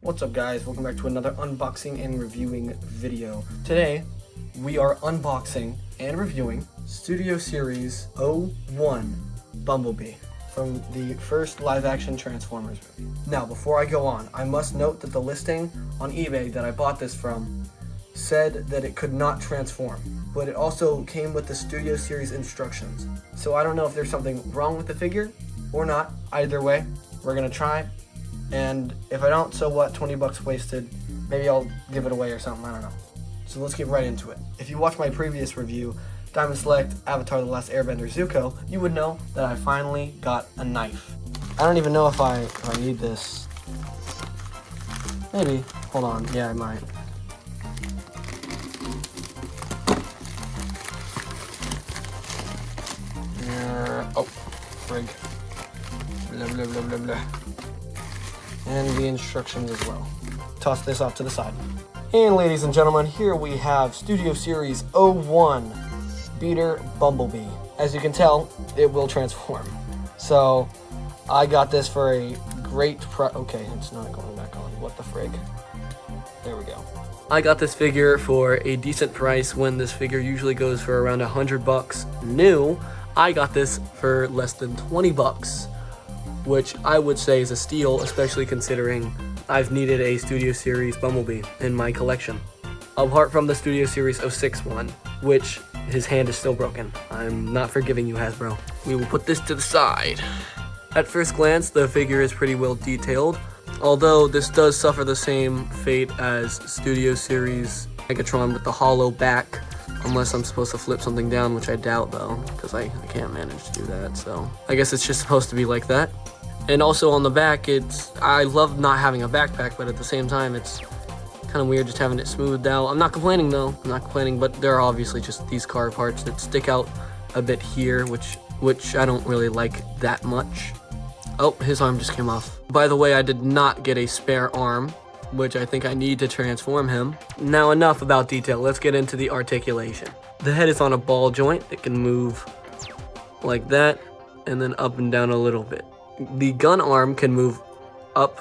What's up guys, welcome back to another unboxing and reviewing video. Today, we are unboxing and reviewing Studio Series 01 Bumblebee from the first live-action Transformers movie. Now, before I go on, I must note that the listing on eBay that I bought this from said that it could not transform, but it also came with the Studio Series instructions. So I don't know if there's something wrong with the figure or not. Either way, we're gonna try. And if I don't, so what, 20 bucks wasted. Maybe I'll give it away or something, I don't know. So let's get right into it. If you watched my previous review, Diamond Select, Avatar The Last Airbender, Zuko, you would know that I finally got a knife. I don't even know if I need this. Maybe, hold on, yeah I might. Oh, frig. Blah, blah, blah, blah, blah. And the instructions as well. Toss this off to the side. And ladies and gentlemen, here we have Studio Series 01 Beater Bumblebee. As you can tell, it will transform. So I got this for a great price. Okay, it's not going back on. What the frig? There we go. I got this figure for a decent price when this figure usually goes for around 100 bucks new. I got this for less than 20 bucks. Which I would say is a steal, especially considering I've needed a Studio Series Bumblebee in my collection. Apart from the Studio Series 06 one, which his hand is still broken. I'm not forgiving you, Hasbro. We will put this to the side. At first glance, the figure is pretty well detailed, although this does suffer the same fate as Studio Series Megatron with the hollow back, unless I'm supposed to flip something down, which I doubt though, because I can't manage to do that, so I guess it's just supposed to be like that. And also on the back, I love not having a backpack, but at the same time, it's kind of weird just having it smoothed out. I'm not complaining though, I'm not complaining, but there are obviously just these car parts that stick out a bit here, which I don't really like that much. Oh, his arm just came off. By the way, I did not get a spare arm, which I think I need to transform him. Now enough about detail, let's get into the articulation. The head is on a ball joint. It can move like that, and then up and down a little bit. The gun arm can move up,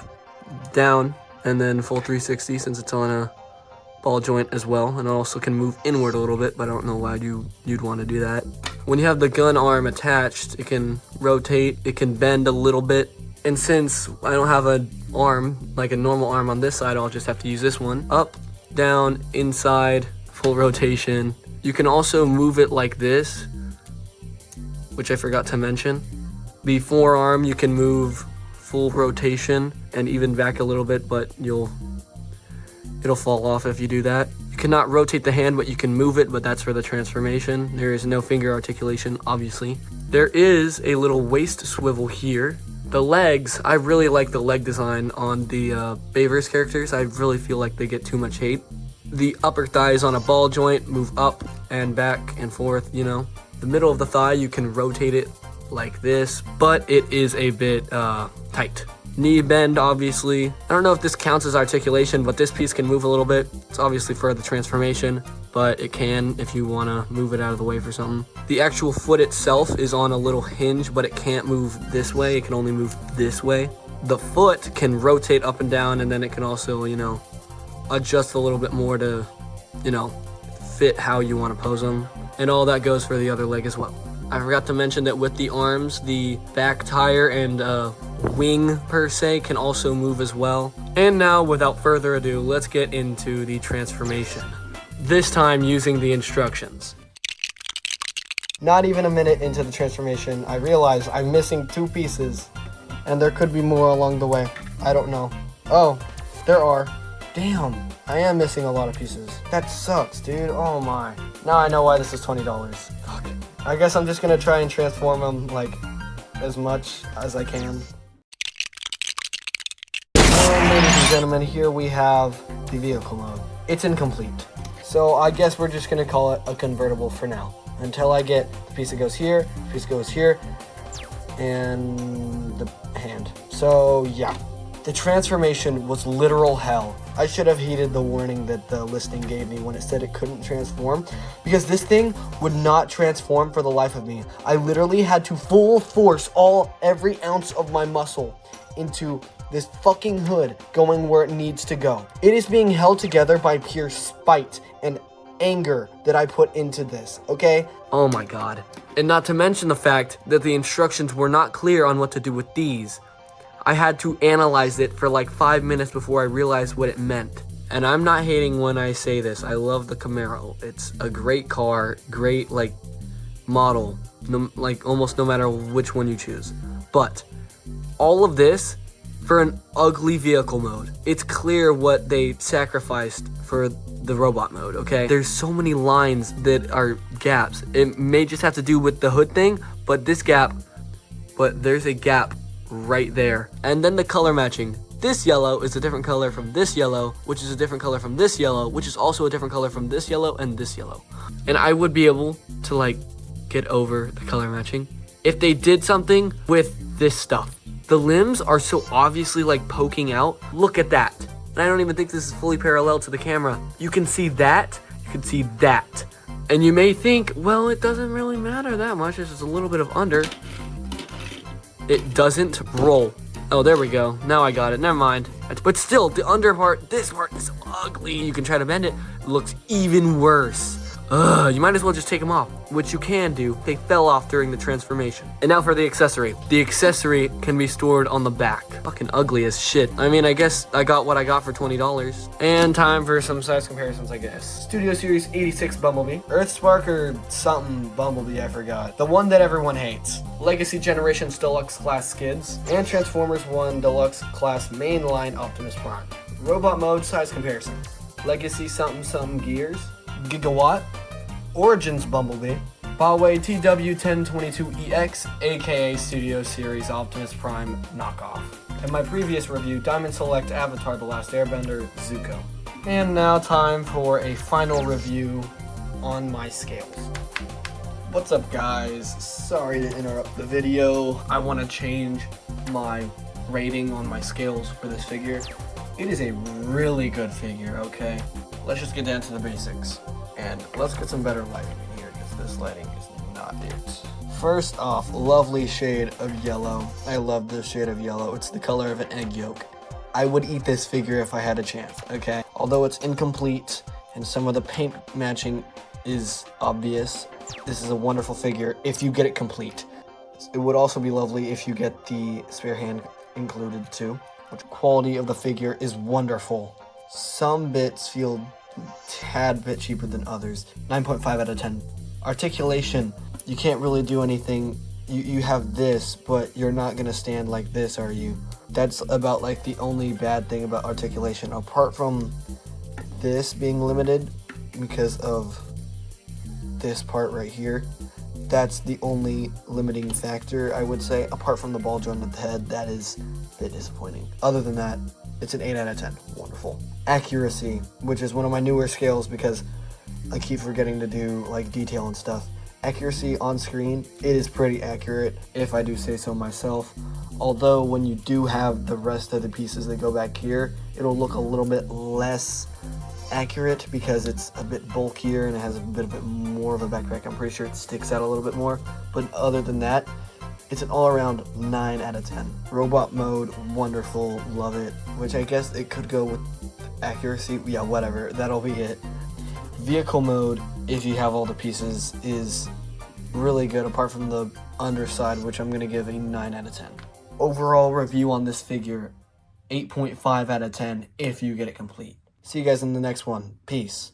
down, and then full 360 since it's on a ball joint as well, and it also can move inward a little bit, but I don't know why you'd want to do that. When you have the gun arm attached, it can rotate, it can bend a little bit, and since I don't have an arm, like a normal arm on this side, I'll just have to use this one. Up, down, inside, full rotation. You can also move it like this, which I forgot to mention. The forearm, you can move full rotation and even back a little bit, but it'll fall off if you do that. You cannot rotate the hand, but you can move it, but that's for the transformation. There is no finger articulation, obviously. There is a little waist swivel here. The legs, I really like the leg design on the Bayverse characters. I really feel like they get too much hate. The upper thigh is on a ball joint, move up and back and forth, you know. The middle of the thigh, you can rotate it like this, but it is a bit tight. Knee bend, obviously. I don't know if this counts as articulation, but this piece can move a little bit. It's obviously for the transformation, but it can if you want to move it out of the way for something. The actual foot itself is on a little hinge, but it can't move this way. It can only move this way. The foot can rotate up and down, and then it can also, you know, adjust a little bit more to, you know, fit how you want to pose them. And all that goes for the other leg as well. I forgot to mention that with the arms, the back tire and wing per se can also move as well. And now, without further ado, let's get into the transformation. This time using the instructions. Not even a minute into the transformation, I realize I'm missing 2 pieces, and there could be more along the way. I don't know. Oh, there are. Damn, I am missing a lot of pieces. That sucks, dude. Oh my. Now I know why this is $20. Fuck. I guess I'm just gonna try and transform them like as much as I can. And ladies and gentlemen, here we have the vehicle mode. It's incomplete. So I guess we're just gonna call it a convertible for now. Until I get the piece that goes here, the piece that goes here, and the hand. So yeah. The transformation was literal hell. I should have heeded the warning that the listing gave me when it said it couldn't transform, because this thing would not transform for the life of me. I literally had to full force every ounce of my muscle into this fucking hood going where it needs to go. It is being held together by pure spite and anger that I put into this, okay? Oh my god. And not to mention the fact that the instructions were not clear on what to do with these. I had to analyze it for like 5 minutes before I realized what it meant. And I'm not hating when I say this. I love the Camaro. It's a great car, great like model, like almost no matter which one you choose. But all of this for an ugly vehicle mode. It's clear what they sacrificed for the robot mode, okay? There's so many lines that are gaps. It may just have to do with the hood thing, but there's a gap right there. And then the color matching. This yellow is a different color from this yellow, which is a different color from this yellow, which is also a different color from this yellow and this yellow. And I would be able to like get over the color matching if they did something with this stuff. The limbs are so obviously like poking out. Look at that. And I don't even think this is fully parallel to the camera. You can see that, you can see that. And you may think, well, it doesn't really matter that much. It's just a little bit of under. It doesn't roll. Oh, there we go. Now I got it. Never mind. But still, the under part, this part is ugly. You can try to bend it. It looks even worse. You might as well just take them off, which you can do. They fell off during the transformation. And now for the accessory. The accessory can be stored on the back. Fucking ugly as shit. I mean, I guess I got what I got for $20. And time for some size comparisons, I guess. Studio Series 86 Bumblebee. Earthspark or something Bumblebee, I forgot. The one that everyone hates. Legacy Generations Deluxe Class Skids. And Transformers 1 Deluxe Class Mainline Optimus Prime. Robot mode size comparison. Legacy something something gears. Gigawatt. Origins Bumblebee, Huawei TW1022EX, aka Studio Series Optimus Prime knockoff. And my previous review, Diamond Select Avatar The Last Airbender, Zuko. And now time for a final review on my scales. What's up guys? Sorry to interrupt the video. I want to change my rating on my scales for this figure. It is a really good figure, okay? Let's just get down to the basics. And let's get some better lighting in here, because this lighting is not it. First off, lovely shade of yellow. I love this shade of yellow. It's the color of an egg yolk. I would eat this figure if I had a chance, okay? Although it's incomplete, and some of the paint matching is obvious, this is a wonderful figure if you get it complete. It would also be lovely if you get the spare hand included too. Which quality of the figure is wonderful. Some bits feel tad bit cheaper than others. 9.5 out of 10. Articulation, you can't really do anything. You have this, but you're not gonna stand like this, are you? That's about like the only bad thing about articulation, apart from this being limited because of this part right here. That's the only limiting factor, I would say, apart from the ball joint at the head. That is a bit disappointing. Other than that, it's an 8 out of 10. Wonderful. Accuracy, which is one of my newer scales because I keep forgetting to do like detail and stuff. Accuracy on screen, it is pretty accurate, if I do say so myself. Although when you do have the rest of the pieces that go back here, it'll look a little bit less accurate because it's a bit bulkier and it has a bit more of a backpack. I'm pretty sure it sticks out a little bit more. But other than that, it's an all-around 9 out of 10. Robot mode, wonderful, love it. Which I guess it could go with accuracy. Yeah, whatever, that'll be it. Vehicle mode, if you have all the pieces, is really good apart from the underside, which I'm going to give a 9 out of 10. Overall review on this figure, 8.5 out of 10 if you get it complete. See you guys in the next one. Peace.